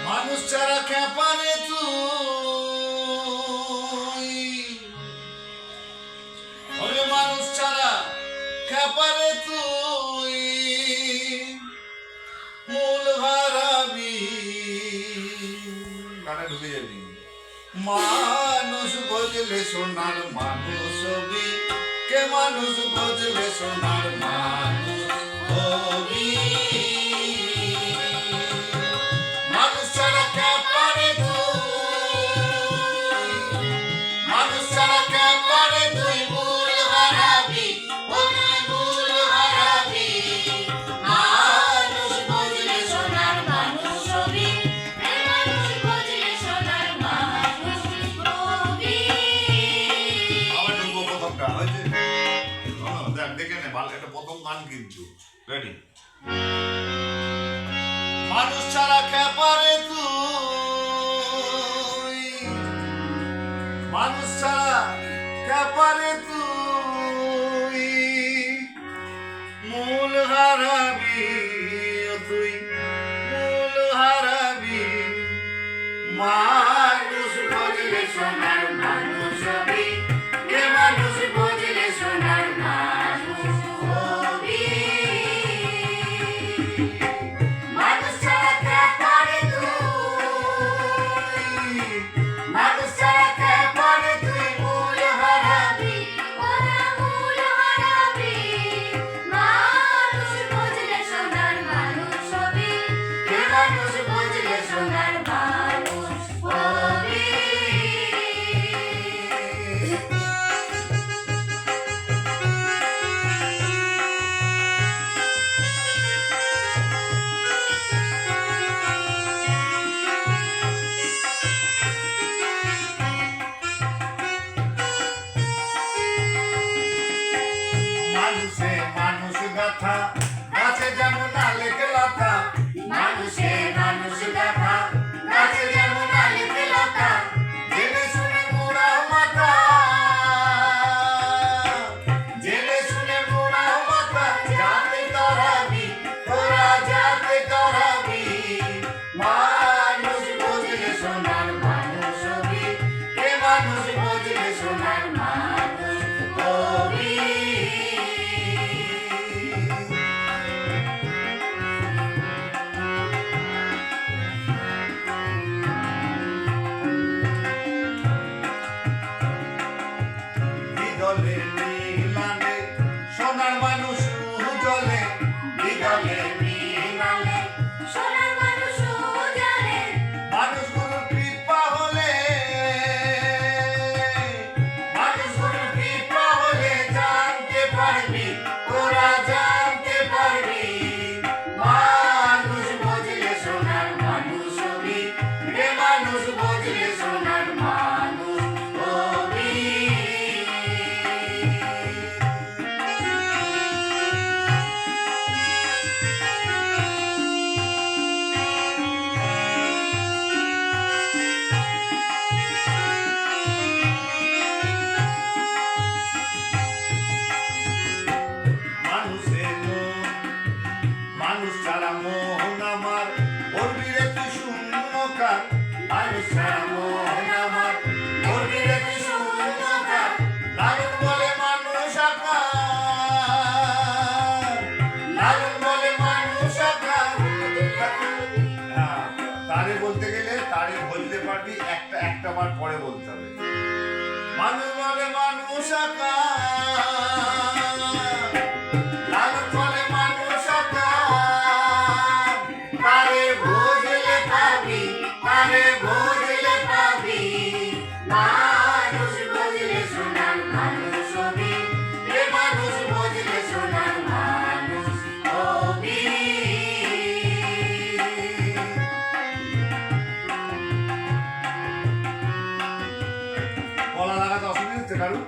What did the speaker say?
মানুষ ছাড়া খেপারে তুই, ওরে মানুষ ছাড়া খেপারে তুই, মূল হারাবি গানে ঢুকে যাবি। মানুষ বুঝলে সোনার মানুষ হবি, কে মানুষ বুঝলে সোনার মানুষ হবি। মানুষ ছাড়া খেপারে তুই, মানুষ ছাড়া খেপারে তুই, মূল হারাবি, ওরে মূল হারাবি। মানুষ বুঝলে সোনার মানুষ হবি, কে মানুষ বুঝলে সোনার মানুষ হবি। আবার ঢুকবো প্রথমটা হয়েছে, দেখ দেখে নে ভালো, এটা প্রথম গান কিন্তু রেডি। মানুষ ছাড়া খেপারে তুই, মানুষ ছাড়া খেপারে তুই, মূল হারাবি, তুই মূল হারাবি। মানুষ বুঝলে সোনার মানুষ হবি, কে মানুষ বুঝলে সোনার মানুষ হবি। মানুষ ছাড়া খেপারে তুই, মানুষ ছাড়া খেপারে তুই, মূল হারাবি, ওরে মূল হারাবি। মানুষ বুঝলে সোনার মানুষ হবি, কে মানুষ বুঝলে সোনার মানুষ হবি। মানুষে মানুষ গাথা, গাছে যেমন আলেক লতা, মানুষে মানুষ গাথা, গাছে যেমন আলেক লতা। জেনে শুনে মোরা মাথা, জেনে শুনে মোরা মাথা, যাতে তরাবি, তোরা যাতে তরাবি। মানুষ বুঝলে সোনার মানুষ হবি, কে মানুষ বুঝলে সোনার মানুষ হবি। বিদলে মিলালে সোনার মানুষ উজলে, বিদলে মিলালে সোনার মানুষ উজলে। মানুষগুলোর কৃপা হলে, মানুষগুলোর কৃপা হলে জানতে পারবি, তোরা জানতে পারবি। মানুষ বুঝলে সোনার মানুষ হবি, কে মানুষ বুঝলে সোনার মানুষ হবি। মানুষের মন, মানুষ ছাড়া মোহন আমার, করবি রে তুই শূন্যকার। মানুষ ছাড়া মোহন আমার, করবি রে তুই শূন্যকার। লালন বলে মানুষ আকার, লালন বলে মানুষ আকার। তারে বলতে গেলে তারে বলতে পারবি, একটা একটা বার পরে বলতে হবে। মানুষ বলে মানুষ আকার, লালন বলে মানুষ আকার। তারে বুঝলে পাবি, তারে বুঝলে পাবি। মানুষ বুঝলে সোনার মানুষ হবি, কে মানুষ বুঝলে সোনার মানুষ হবি। গলা লাগাতে অসুবিধা হচ্ছে কারু?